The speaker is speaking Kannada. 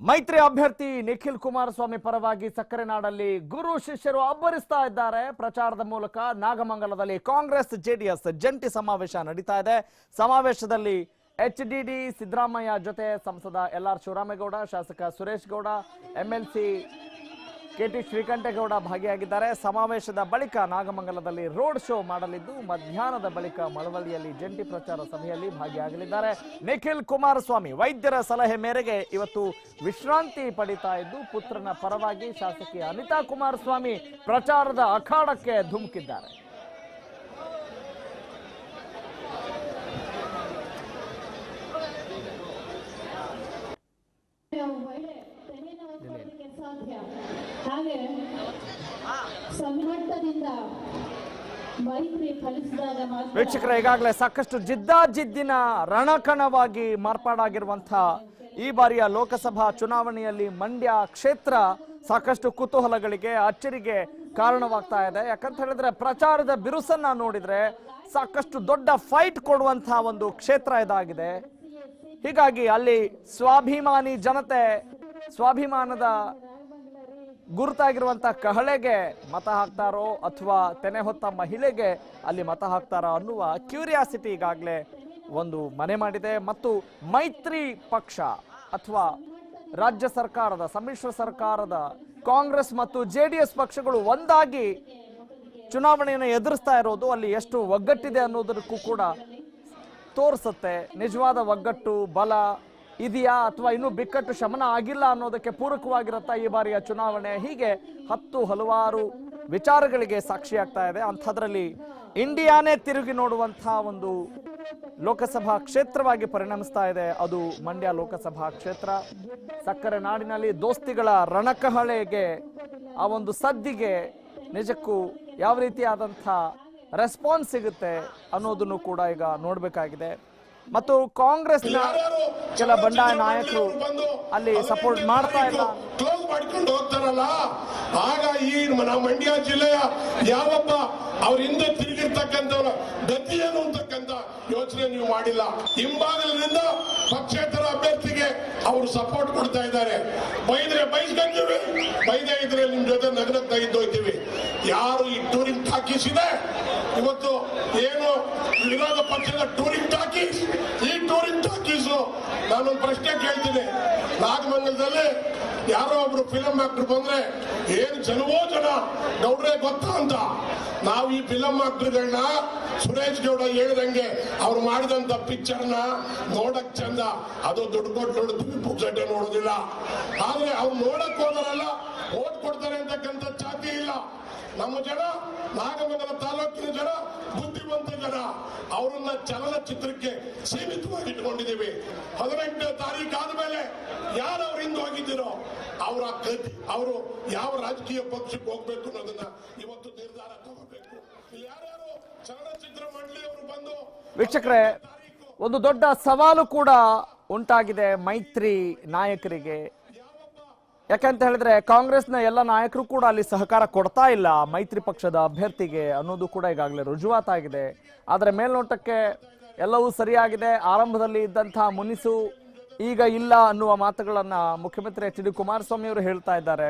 ಮೈತ್ರಿ ಅಭ್ಯರ್ಥಿ ನಿಖಿಲ್ ಕುಮಾರಸ್ವಾಮಿ ಪರವಾಗಿ ಸಕ್ಕರೆನಾಡಲ್ಲಿ ಗುರು ಶಿಷ್ಯರು ಅಬ್ಬರಿಸ್ತಾ ಇದ್ದಾರೆ. ಪ್ರಚಾರದ ಮೂಲಕ ನಾಗಮಂಗಲದಲ್ಲಿ ಕಾಂಗ್ರೆಸ್ ಜೆಡಿಎಸ್ ಜಂಟಿ ಸಮಾವೇಶ ನಡೀತಾ ಇದೆ. ಸಮಾವೇಶದಲ್ಲಿ ಎಚ್ಡಿಡಿ ಸಿದ್ದರಾಮಯ್ಯ ಜೊತೆ ಸಂಸದ ಎಲ್ಆರ್ ಶಿವರಾಮೇಗೌಡ, ಶಾಸಕ ಸುರೇಶ್ ಗೌಡ, ಎಂಎಲ್ಸಿ ಕೆಟಿ ಶ್ರೀಕಂಠೇಗೌಡ ಭಾಗಿಯಾಗಿದ್ದಾರೆ. ಸಮಾವೇಶದ ಬಳಿಕ ನಾಗಮಂಗಲದಲ್ಲಿ ರೋಡ್ ಶೋ ಮಾಡಲಿದ್ದು ಮಧ್ಯಾಹ್ನದ ಬಳಿಕ ಮಳವಳ್ಳಿಯಲ್ಲಿ ಜಂಟಿ ಪ್ರಚಾರ ಸಭೆಯಲ್ಲಿ ಭಾಗಿಯಾಗಲಿದ್ದಾರೆ. ನಿಖಿಲ್ ಕುಮಾರಸ್ವಾಮಿ ವೈದ್ಯರ ಸಲಹೆ ಮೇರೆಗೆ ಇವತ್ತು ವಿಶ್ರಾಂತಿ ಪಡಿತಾ ಇದ್ದು ಪುತ್ರನ ಪರವಾಗಿ ಶಾಸಕಿ ಅನಿತಾ ಕುಮಾರಸ್ವಾಮಿ ಪ್ರಚಾರದ ಅಖಾಡಕ್ಕೆ ಧುಮುಕಿದ್ದಾರೆ. ವೀಕ್ಷಕರ, ಈಗಾಗಲೇ ಸಾಕಷ್ಟು ಜಿದ್ದಾಜಿದ್ದಿನ ರಣಕಣವಾಗಿ ಮಾರ್ಪಾಡಾಗಿರುವಂತಹ ಈ ಬಾರಿಯ ಲೋಕಸಭಾ ಚುನಾವಣೆಯಲ್ಲಿ ಮಂಡ್ಯ ಕ್ಷೇತ್ರ ಸಾಕಷ್ಟು ಕುತೂಹಲಗಳಿಗೆ ಅಚ್ಚರಿಗೆ ಕಾರಣವಾಗ್ತಾ ಇದೆ. ಯಾಕಂತ ಹೇಳಿದ್ರೆ ಪ್ರಚಾರದ ಬಿರುಸನ್ನ ನೋಡಿದ್ರೆ ಸಾಕಷ್ಟು ದೊಡ್ಡ ಫೈಟ್ ಕೊಡುವಂತಹ ಒಂದು ಕ್ಷೇತ್ರ ಇದಾಗಿದೆ. ಹೀಗಾಗಿ ಅಲ್ಲಿ ಸ್ವಾಭಿಮಾನಿ ಜನತೆ, ಸ್ವಾಭಿಮಾನದ ಗುರುತಾಗಿರುವಂತಹ ಕಹಳೆಗೆ ಮತ ಹಾಕ್ತಾರೋ ಅಥವಾ ತೆನೆ ಹೊತ್ತ ಮಹಿಳೆಗೆ ಅಲ್ಲಿ ಮತ ಹಾಕ್ತಾರೋ ಅನ್ನುವ ಕ್ಯೂರಿಯಾಸಿಟಿ ಈಗಾಗಲೇ ಒಂದು ಮನೆ ಮಾಡಿದೆ. ಮತ್ತು ಮೈತ್ರಿ ಪಕ್ಷ ಅಥವಾ ರಾಜ್ಯ ಸರ್ಕಾರದ ಸಮ್ಮಿಶ್ರ ಸರ್ಕಾರದ ಕಾಂಗ್ರೆಸ್ ಮತ್ತು ಜೆಡಿಎಸ್ ಪಕ್ಷಗಳು ಒಂದಾಗಿ ಚುನಾವಣೆಯನ್ನು ಎದುರಿಸ್ತಾ ಇರೋದು ಅಲ್ಲಿ ಎಷ್ಟು ಒಗ್ಗಟ್ಟಿದೆ ಅನ್ನೋದಕ್ಕೂ ಕೂಡ ತೋರಿಸುತ್ತೆ. ನಿಜವಾದ ಒಗ್ಗಟ್ಟು ಬಲ ಇದೆಯಾ ಅಥವಾ ಇನ್ನೂ ಬಿಕ್ಕಟ್ಟು ಶಮನ ಆಗಿಲ್ಲ ಅನ್ನೋದಕ್ಕೆ ಪೂರಕವಾಗಿರುತ್ತಾ ಈ ಬಾರಿಯ ಚುನಾವಣೆ. ಹೀಗೆ ಹಲವಾರು ವಿಚಾರಗಳಿಗೆ ಸಾಕ್ಷಿಯಾಗ್ತಾ ಇದೆ. ಅಂಥದ್ರಲ್ಲಿ ಇಂಡಿಯಾನೇ ತಿರುಗಿ ನೋಡುವಂತಹ ಒಂದು ಲೋಕಸಭಾ ಕ್ಷೇತ್ರವಾಗಿ ಪರಿಣಮಿಸ್ತಾ ಇದೆ ಅದು ಮಂಡ್ಯ ಲೋಕಸಭಾ ಕ್ಷೇತ್ರ. ಸಕ್ಕರೆ ನಾಡಿನಲ್ಲಿ ದೋಸ್ತಿಗಳ ರಣಕಹಳೆಗೆ, ಆ ಒಂದು ಸದ್ದಿಗೆ ನಿಜಕ್ಕೂ ಯಾವ ರೀತಿಯಾದಂಥ ರೆಸ್ಪಾನ್ಸ್ ಸಿಗುತ್ತೆ ಅನ್ನೋದನ್ನು ಕೂಡ ಈಗ ನೋಡಬೇಕಾಗಿದೆ. ಮತ್ತು ಕಾಂಗ್ರೆಸ್ನ ಕೆಲ ಬಂಡಾಯ ನಾಯಕರು ಅಲ್ಲಿ ಸಪೋರ್ಟ್ ಮಾಡ್ತಾ ಇಲ್ಲ, ಕ್ಲೋಸ್ ಮಾಡ್ಕೊಂಡು ಹೋಗ್ತಾರಲ್ಲ. ಆಗ ಈ ಮಂಡ್ಯ ಜಿಲ್ಲೆಯ ಯಾವೊಬ್ಬ ಅವ್ರ ಹಿಂದೆ ತಿರುಗಿರ್ತಕ್ಕಂಥವ್ರ ಗತಿ ಏನು ಅಂತಕ್ಕಂಥ ಯೋಚನೆ ನೀವು ಮಾಡಿಲ್ಲ. ಹಿಂಭಾಗದಿಂದ ಪಕ್ಷೇತರ ಅಭ್ಯರ್ಥಿಗೆ ಅವರು ಸಪೋರ್ಟ್ ಕೊಡ್ತಾ ಇದ್ದಾರೆ. ಬೈದ್ರೆ ಬೈಸ್ಕೊಂತೀವಿ, ಬೈದೇ ಇದ್ರೆ ನಿಮ್ ಜೊತೆ ನಗರಕ್ಕೆ ಇದ್ದೋಯ್ತೀವಿ. ಯಾರು ಈ ಟೂರಿಂಗ್ ಟಾಕೀಸ್ ಇದೆ ಇವತ್ತು, ಏನು ವಿರೋಧ ಪಕ್ಷದ ಟೂರಿಂಗ್ ಟಾಕೀಸ್, ಈ ಟೂರಿಂಗ್ ಟಾಕೀಸ್ ನಾನೊಂದು ಪ್ರಶ್ನೆ ಕೇಳ್ತೀನಿ. ನಾಗಮಂಗಲದಲ್ಲಿ ಯಾರೋ ಒಬ್ರು ಫಿಲಂ ಆಕ್ಟರ್ ಬಂದ್ರೆ ಏನ್ ಜನವೋ ಜನ ಗೌಡ್ರೆ ಗೊತ್ತಾ ಅಂತ. ನಾವು ಈ ಫಿಲಂ ಆಕ್ಟರ್ಗಳನ್ನ ಸುರೇಶ್ ಗೌಡ ಹೇಳಿದಂಗೆ ಅವ್ರು ಮಾಡಿದಂತ ಪಿಕ್ಚರ್ನ ನೋಡಕ್ ಚಂದ, ಅದು ದುಡ್ಡು ಕೊಟ್ಟು ನೋಡ್ತೀವಿ, ಪುಕ್ಸಟ್ಟೆ ನೋಡೋದಿಲ್ಲ. ಆದ್ರೆ ಅವ್ರು ನೋಡಕ್ ಹೋದಾರಲ್ಲ ಓಟ್ ಕೊಡ್ತಾರೆ ಅಂತಕ್ಕಂಥ ಚಾತಿ ಇಲ್ಲ. ನಮ್ಮ ಜನ, ನಾಗಮಂಗಲ ತಾಲೂಕಿನ ಜನ ಬುದ್ಧಿವಂತ ಜನ, ಅವರನ್ನ ಚಲನಚಿತ್ರಕ್ಕೆ ಸೀಮಿತವಾಗಿ ಇಟ್ಕೊಂಡಿದ್ದೀವಿ. 18ನೇ ತಾರೀಕು ಆದ್ಮೇಲೆ ಯಾರು ಅವ್ರ ಹಿಂದೆ ಹೋಗಿದ್ದೀರೋ ಅವರ ಅವರು ಯಾವ ರಾಜಕೀಯ ಪಕ್ಷಕ್ಕೆ ಹೋಗ್ಬೇಕು ಅನ್ನೋದನ್ನ ಇವತ್ತು ನಿರ್ಧಾರ ತಗೋಬೇಕು. ಯಾರ್ಯಾರು ಚಲನಚಿತ್ರ ಮಂಡಳಿಯವರು ಬಂದು ವೀಕ್ಷಕರೇ, ಒಂದು ದೊಡ್ಡ ಸವಾಲು ಕೂಡ ಉಂಟಾಗಿದೆ ಮೈತ್ರಿ ನಾಯಕರಿಗೆ. ಯಾಕಂತ ಹೇಳಿದ್ರೆ ಕಾಂಗ್ರೆಸ್ನ ಎಲ್ಲ ನಾಯಕರು ಕೂಡ ಅಲ್ಲಿ ಸಹಕಾರ ಕೊಡ್ತಾ ಇಲ್ಲ ಮೈತ್ರಿ ಪಕ್ಷದ ಅಭ್ಯರ್ಥಿಗೆ ಅನ್ನೋದು ಕೂಡ ಈಗಾಗಲೇ ರುಜುವಾತಾಗಿದೆ. ಆದರೆ ಮೇಲ್ನೋಟಕ್ಕೆ ಎಲ್ಲವೂ ಸರಿಯಾಗಿದೆ. ಆರಂಭದಲ್ಲಿ ಇದ್ದಂತಹ ಮುನಿಸು ಈಗ ಇಲ್ಲ ಅನ್ನುವ ಮಾತುಗಳನ್ನ ಮುಖ್ಯಮಂತ್ರಿ ಎಚ್ ಡಿ ಕುಮಾರಸ್ವಾಮಿ ಅವರು ಹೇಳ್ತಾ ಇದ್ದಾರೆ.